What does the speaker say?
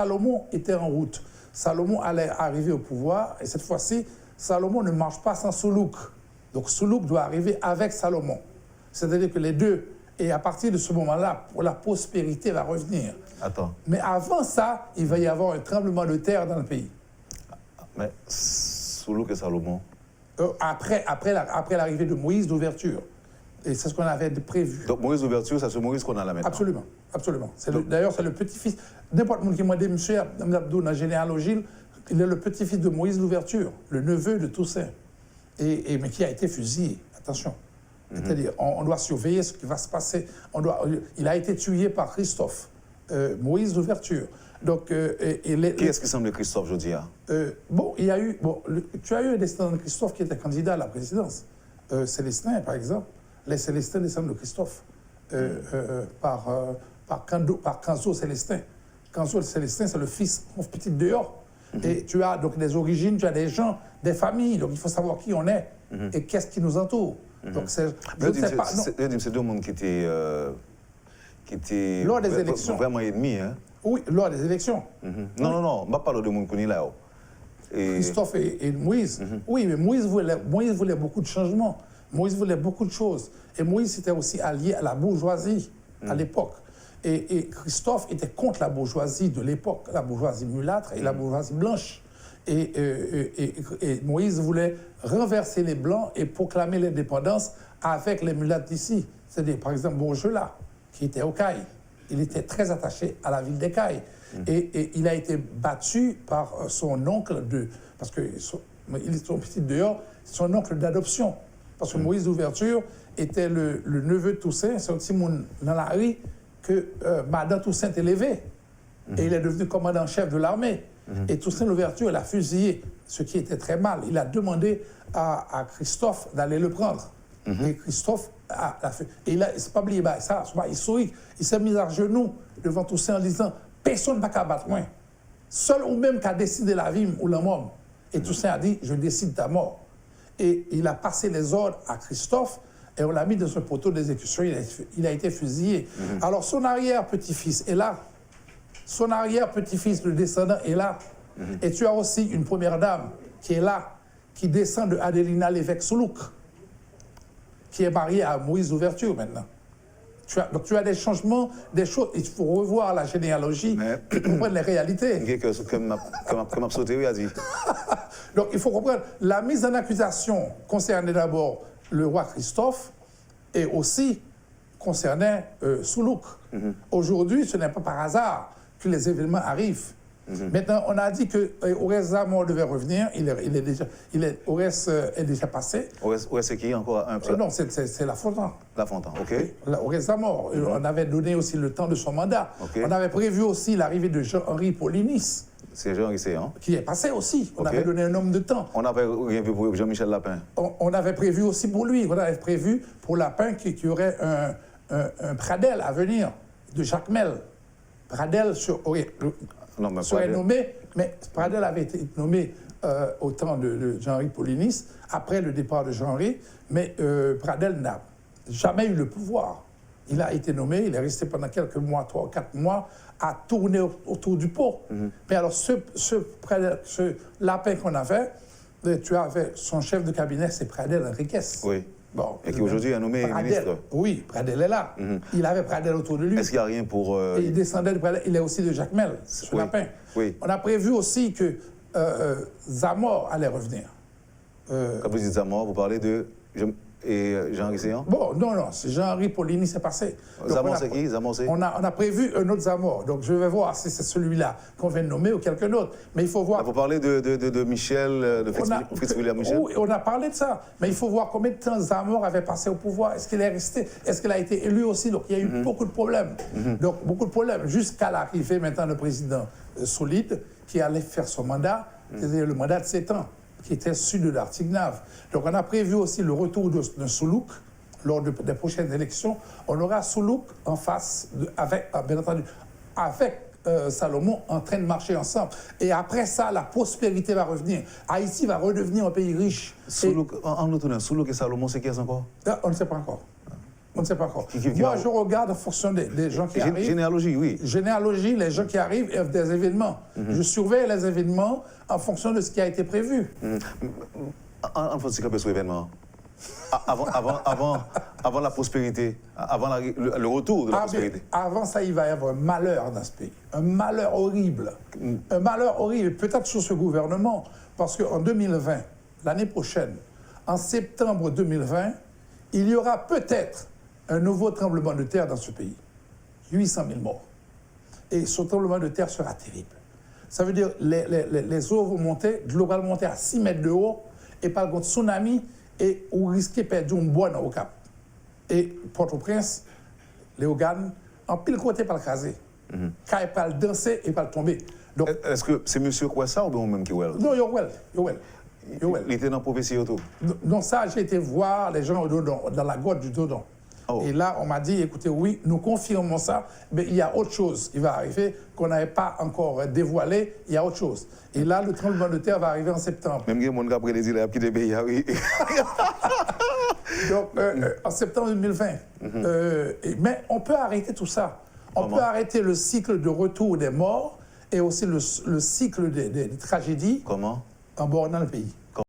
Salomon était en route. Salomon allait arriver au pouvoir, et cette fois-ci, Salomon ne marche pas sans Soulouk. Donc Soulouk doit arriver avec Salomon. C'est-à-dire que les deux, et à partir de ce moment-là, la prospérité va revenir. Attends. Mais avant ça, il va y avoir un tremblement de terre dans le pays. Mais Soulouk et Salomon? Après l'arrivée de Moïse d'ouverture. Et c'est ce qu'on avait prévu. Donc Moïse d'ouverture, c'est ce Moïse qu'on a là maintenant? Absolument, absolument. D'ailleurs, c'est le petit-fils. N'importe qui m'a dit, monsieur Abdou, dans la généalogie, il est le petit-fils de Moïse d'ouverture, le neveu de Toussaint, mais qui a été fusillé. Attention. C'est-à-dire, on doit surveiller ce qui va se passer. Il a été tué par Christophe, Moïse d'ouverture. Donc, qui est-ce qui semble Christophe, je dis? Tu as eu un descendant de Christophe qui était candidat à la présidence. Célestin, par exemple. Les Célestins descendent de Christophe par Canzo Célestin. Canzo Célestin, c'est le fils, mon petit dehors. Et tu as donc des origines, tu as des gens, des familles. Donc il faut savoir qui on est et qu'est-ce qui nous entoure. Donc c'est deux mondes qui étaient lors des élections. Vraiment ennemis. Hein? Oui, lors des élections. Non, je parle de monde qu'on est là. Christophe et Moïse. Oui, mais Moïse voulait beaucoup de changements. Moïse voulait beaucoup de choses. Et Moïse était aussi allié à la bourgeoisie à l'époque. Et Christophe était contre la bourgeoisie de l'époque, la bourgeoisie mulâtre et la bourgeoisie blanche. Et Moïse voulait renverser les Blancs et proclamer l'indépendance avec les mulâtres d'ici. C'est-à-dire, par exemple, Bourgelat, qui était au Caille. Il était très attaché à la ville des Cailles. Et il a été battu par son oncle parce que il est son petit dehors, son oncle d'adoption. Parce que Moïse d'ouverture était le neveu de Toussaint, c'est aussi dans la rue que Madame Toussaint est élevé. Et il est devenu commandant-chef de l'armée. Et Toussaint l'ouverture, il a fusillé, ce qui était très mal. Il a demandé à Christophe d'aller le prendre. Et Christophe et il s'est pas oublié ça, il sourit, il s'est mis à genoux devant Toussaint en disant « Personne ne va battre moi. Seul ou même qu'à décider la vie ou la mort. » Et Toussaint a dit « Je décide ta mort. » Et il a passé les ordres à Christophe et on l'a mis dans un poteau d'exécution. Il a été fusillé. Alors son arrière-petit-fils est là. Son arrière-petit-fils, le descendant, est là. Et tu as aussi une première dame qui est là, qui descend de Adelina l'évêque Soulouk, qui est mariée à Moïse d'ouverture maintenant. Donc tu as des changements, des choses. Il faut revoir la généalogie pour comprendre les réalités. Comme sauté, a dit. Donc il faut comprendre. La mise en accusation concernait d'abord le roi Christophe et aussi concernait Soulouk. Aujourd'hui, ce n'est pas par hasard que les événements arrivent. Maintenant, on a dit que Orès Zamor devait revenir. Orès est déjà passé. Orès, c'est qui encore non, c'est La Fontaine. La Fontaine, ok. Orès Zamor. On avait donné aussi le temps de son mandat. On avait prévu aussi l'arrivée de Jean-Henri Paulinis. C'est Jean-Henri Séan. Qui est passé aussi. On avait donné un homme de temps. On avait rien vu pour Jean-Michel Lapin. On avait prévu aussi pour lui. On avait prévu pour Lapin qu'il y aurait un Pradel à venir de Jacques Mel. Pradel serait nommé, mais Pradel avait été nommé au temps de Jean-Henri Paulinis, après le départ de Jean-Henri, mais Pradel n'a jamais eu le pouvoir. Il a été nommé, il est resté pendant quelques mois, 3 ou 4 mois, à tourner autour du pot. Mais alors, ce Lapin qu'on avait, tu avais son chef de cabinet, c'est Pradel Enriquez. Oui. Bon, et qui aujourd'hui est nommé ministre. Oui, Pradel est là. Il avait Pradel autour de lui. Est-ce qu'il n'y a rien pour... Et il descendait de Pradel. Il est aussi de Jacques Mel, ce Lapin. Oui. On a prévu aussi que Zamor allait revenir. Quand vous dites Zamor, vous parlez de... Jean-Henri Séan? Bon, non, c'est Jean-Henri Paulinis, c'est passé. Zamor, c'est qui? Zamor, c'est... On a prévu un autre Zamor. Donc, je vais voir si c'est celui-là qu'on vient de nommer ou quelqu'un d'autre. Mais il faut voir... Là, vous parlez de Michel, de Fritz-William Michel? Oui, on a parlé de ça. Mais il faut voir combien de temps Zamor avait passé au pouvoir. Est-ce qu'il est resté? Est-ce qu'il a été élu aussi? Donc, il y a eu beaucoup de problèmes. Donc, beaucoup de problèmes. Jusqu'à l'arrivée maintenant du président Solide, qui allait faire son mandat, c'est-à-dire le mandat de 7 ans, qui était sud de l'Artignave. Donc on a prévu aussi le retour de Soulouk lors des prochaines élections. On aura Soulouk en face, bien entendu, avec Salomon en train de marcher ensemble. Et après ça, la prospérité va revenir. Haïti va redevenir un pays riche. Soulouk, en retournant, Soulouk et Salomon, c'est qui encore? On ne sait pas encore. On ne sait pas encore. Moi, je regarde en fonction des gens qui arrivent. Généalogie, oui. Généalogie, les gens qui arrivent et des événements. Je surveille les événements en fonction de ce qui a été prévu. En fait, c'est sur l'événement. Avant la prospérité, avant le retour de la prospérité. Avant ça, il va y avoir un malheur dans ce pays. Un malheur horrible. Un malheur horrible, peut-être sur ce gouvernement, parce qu'en 2020, l'année prochaine, en septembre 2020, il y aura peut-être un nouveau tremblement de terre dans ce pays. 800 000 morts. Et ce tremblement de terre sera terrible. Ça veut dire les eaux vont monter, de l'eau va monter à 6 mètres de haut, et par contre, tsunami, et vous risquez de perdre un bois au Cap. Et Port-au-Prince, Léogane, en pile côté par le craser. Quand il parle danser et pas tomber. Est-ce que c'est monsieur qui ça ou bien même qui well? Non, il était dans la prophétie autour. Donc ça, j'ai été voir les gens dans la grotte du Dodon. Oh. Et là, on m'a dit, écoutez, oui, nous confirmons ça, mais il y a autre chose qui va arriver qu'on n'avait pas encore dévoilé, il y a autre chose. Et là, le tremblement de terre va arriver en septembre. Même si mon après les îles, il y pays, oui. Donc, en septembre 2020. Mais on peut arrêter tout ça. On peut arrêter le cycle de retour des morts et aussi le cycle des tragédies. Comment? En bornant le pays.